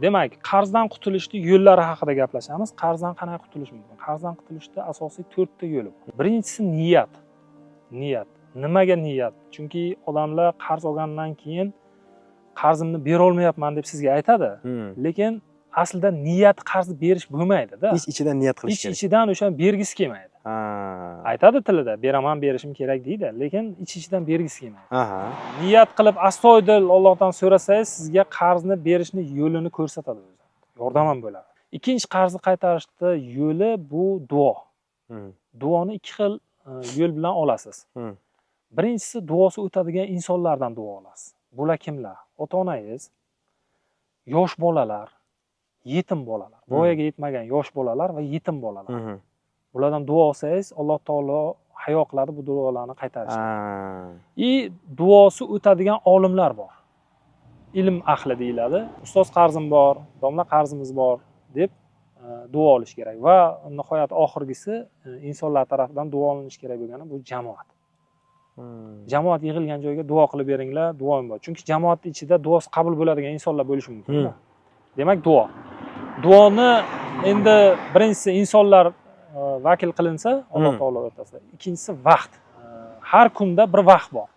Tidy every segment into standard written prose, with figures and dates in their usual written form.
Demak, qarzdan qutulishning yo'llari haqida gaplashamiz. Qarzdan qanday qutulish mumkin? Qarzdan qutulishda asosiy 4 ta yo'l bor. Birinchisi niyat. Niyat. Nimaga niyat? Chunki odamlar qarz olgandan keyin qarzimni bera olmayapman deb sizga aytadi. Lekin aslida niyat qarzni berish bo'lmaydi-da. İç-ichidan niyat qilish kerak. Ich-ichidan o'sha bergisi kelmaydi. Aytadi tilida, beraman, berishim kerak deydi, lekin ich-ichidan bergisi kelmaydi. Niyat qilib astoydil Allohdan so'rasangiz, sizga qarzni berishni yo'lini ko'rsatadi o'zi. Yordam ham bo'ladi. Ikkinchi qarzni qaytarishda yo'li bu duo. Duoni ikki xil yo'l bilan olasiz. Birinchisi duosi o'tadigan insonlardan duo olasiz. Bular kimlar? Ota-onangiz, yosh bolalar, yetim bolalar, voyaga yetmagan yosh bolalar va yetim bolalar. Bulardan duo olsangiz, Alloh taolo hayo qiladi bu duolarni qaytarishga. Duosi o'tadigan olimlar bor. Ilm ahli deyiladi. Ustoz qarzim bor, domla qarzimiz bor deb duo olish kerak va nihoyat oxirgisi insonlar tomonidan duo olinish kerak bo'lgani bu jamoat. Jamoat yig'ilgan joyga duo qilib beringlar, duoim bor. Chunki jamoat ichida duosi qabul bo'ladigan insonlar bo'lishi mumkin. Demak, duo. Duoni endi birinchisi insonlar vakil qilinsa Alloh taolo o'rtasida. Ikkinchisi vaqt. Har kunda bir vaqt bor.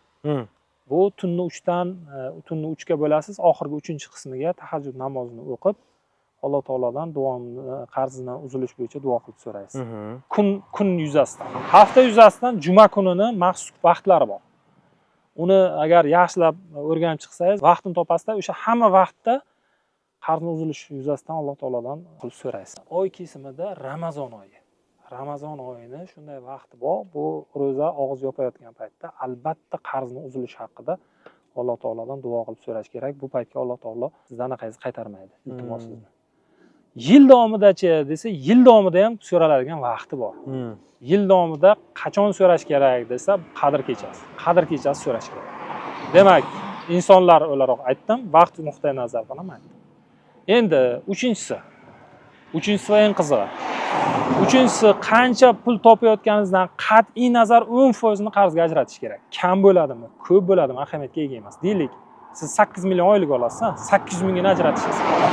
Bu tunni 3 ga bo'lasiz, oxirgi 3-qismiga tahajjud namozini o'qib, Alloh taolodan duomni, qarzidan uzilish bo'yicha duo qilib so'raysiz. Kun yuzasidan. Hafta yuzasidan juma kunini maxsus vaqtlari bor. Uni agar yaxshilab o'rganib chiqsangiz, vaqtini topasizda, o'sha hamma vaqtda qarzni uzilish yuzasidan Alloh taolodan qilib so'raysiz. Oy kesimida Ramazon oyi. Ramazon oyini shunday vaqti bor. Bu ro'za og'iz yopayotgan paytda albatta qarzni uzilish haqida Alloh taolodan duo qilib so'rash kerak. Bu paytga Alloh taolo sizdan anaqangizni qaytarmaydi, iltimos sizni. Yil davomida-chi desa, yil davomida ham so'raladigan vaqti bor. Yil davomida qachon so'rash kerak desa, qadr kechasi. Qadr kechasi so'rash kerak. Demak, insonlar o'laroq aytdim, vaqt nuqtai nazaridan ham aytdim. Endi uchinchisi va eng qizig'i. Uchinchisi, qancha pul topayotganingizdan qat'iy nazar 10% ni qarzga ajratish kerak. Kam bo'ladimi, ko'p bo'ladimi, ahamiyatga ega emas. Deylik, siz 8 million oylik olasiz, 800 mingni ajratishingiz kerak.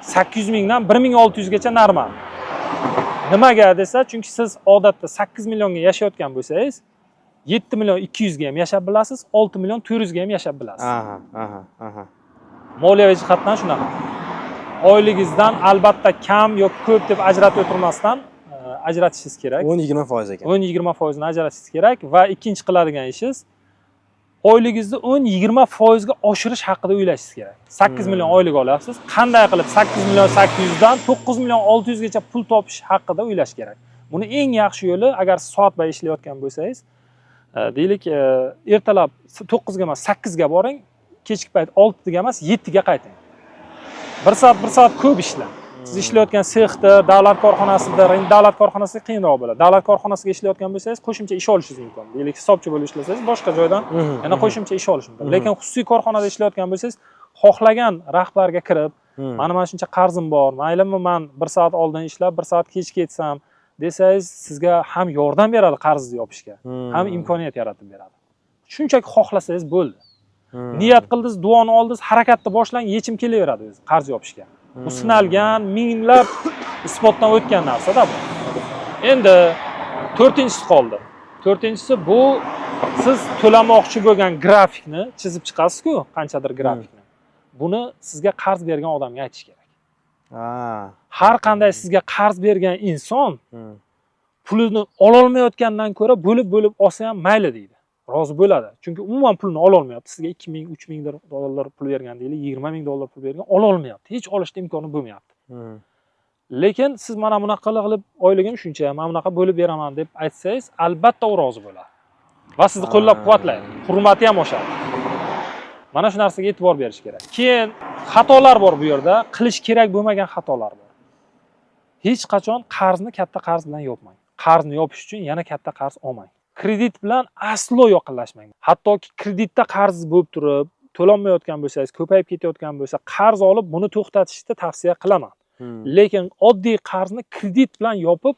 800 mingdan 1600 gacha normal. Nimaga desa, chunki siz odatda 8 millionga yashayotgan bo'lsangiz, 7 million 200 ga ham yashab bilasiz, 6 million 400 ga ham yashab bilasiz. Moliyaviy jihatdan shunaqa. Oyligingizdan albatta kam yoki ko'p deb ajratib o'tirmasdan ajratishingiz kerak. 10-20% ekan. 10-20% ni ajratishingiz kerak va ikkinchi qiladigan ishingiz oyligingizni 10-20% ga oshirish haqida o'ylashingiz kerak. 8 million oylik olyapsiz. Qanday qilib 8 million 800 dan 9 million 600 gacha pul topish haqida o'ylash kerak. Buni eng yaxshi yo'li, agar soat bilan ishlayotgan bo'lsangiz, deylik, ertalab 9 ga emas 8 ga boring, kechki payt 6 ga emas 7 ga qayting. 1 soat ko'p ishlang. Siz ishlayotgan sexda, davlat korxonasida, endi davlat korxonasida qiyinroq bo'ladi. Davlat korxonasiga ishlayotgan bo'lsangiz, qo'shimcha ish olishingiz mumkin. Deylik, hisobchi bo'lib ishlasangiz, boshqa joydan yana qo'shimcha ish olish mumkin. Lekin xususiy korxonada ishlayotgan bo'lsangiz, xohlagan rahbarga kirib, mana shuncha qarzim bor, maylimi men 1 soat oldin ishlab, 1 soat kech ketsam desangiz, sizga ham yordam beradi qarzni yopishga, ham imkoniyat yaratib beradi. Shunchaki xohlasangiz bo'ldi. Niyat qildingiz, duoni oldingiz, harakatni boshlang, yechim kelaveradi o'zi qarz yopishga. Bu sinalgan, minglab isbotdan o'tgan narsa-da bu. Endi 4-inchisi qoldi. 4-inchisi bu siz to'lamoqchi bo'lgan grafikni chizib chiqasiz-ku, qanchadir grafikni. Buni sizga qarz bergan odamga aytish kerak. Har qanday sizga qarz bergan inson pulini ola olmayotgandan ko'ra bo'lib olsa ham mayli deydi. Rozi bo'ladi. Chunki umuman pulni ola olmayapti. Sizga 2000, 3000 dollar pul bergan deylik, 20 000 dollar pul bergan, ola olmayapti. Hech olishda imkoni bo'lmayapti. Lekin siz mana bunaqa qilib oyligim shuncha, men bunaqa bo'lib beraman deb aytsangiz, albatta u rozi bo'ladi. Va sizni qo'llab-quvvatlaydi. Hurmati ham oshadi. Mana shu narsaga e'tibor berish kerak. Keyin xatolar bor bu yerda, qilish kerak bo'lmagan xatolar bor. Hech qachon qarzni katta qarz bilan yopmang. Qarzni yopish uchun yana katta qarz olmang. Kredit bilan aslo yaqinlashmang. Hattoki kreditda qarz bo'lib turib, to'lanmayotgan bo'lsangiz, ko'payib ketayotgan bo'lsa, qarz olib buni to'xtatishni tavsiya qilaman. Lekin oddiy qarzni kredit bilan yopib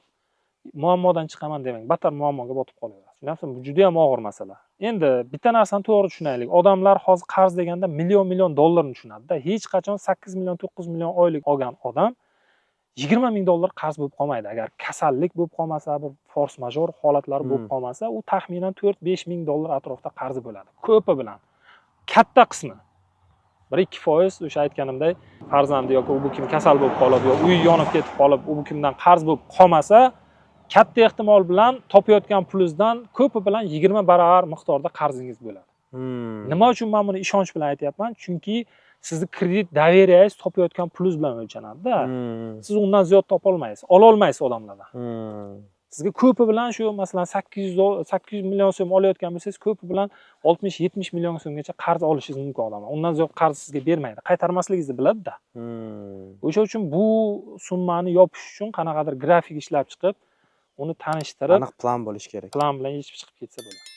muammodan chiqaman demang. Battar muammoga botib qolaverasiz. Tushunasizmi? Bu juda ham og'ir masala. Endi bitta narsani to'g'ri tushunaylik. Odamlar hozir qarz deganda million dollarni tushunadi-da. Hech qachon 8 million, 9 million oylik olgan odam 20 ming dollar qarz bo'lib qolmaydi. Agar kasallik bo'lib qolmasa, bir force major holatlar bo'lib qolmasa, u taxminan 4-5 ming dollar atrofida qarzi bo'ladi. Ko'pi bilan. Katta qismi 1-2% o'sha aytganimday farzandi yoki u kim kasal bo'lib qolib yoki uyi yonib ketib qolib, u kimdan qarz bo'lib qolmasa, katta ehtimol bilan topayotgan pulingizdan ko'pi bilan 20 baravar miqdorda qarzingiz bo'ladi. Nima uchun men buni ishonch bilan aytyapman? Chunki sizni kredit daveriyangiz topayotgan pulingiz bilan o'lchanadi-da. Siz undan ziyod topa olmaysiz, ola olmaysiz odamlardan. Sizga ko'pi bilan shu masalan 800 million so'm olayotgan bo'lsangiz, ko'pi bilan 60-70 million so'mgacha qarz olishingiz mumkin odamlar. Undan ziyod qarz sizga bermaydi. Qaytarmasligingizni biladi-da. O'sha uchun bu summani yopish uchun qanaqadir grafik ishlab chiqib, uni tanishtirib, aniq plan bo'lish kerak. Plan bilan yechib chiqib ketsa bo'ladi.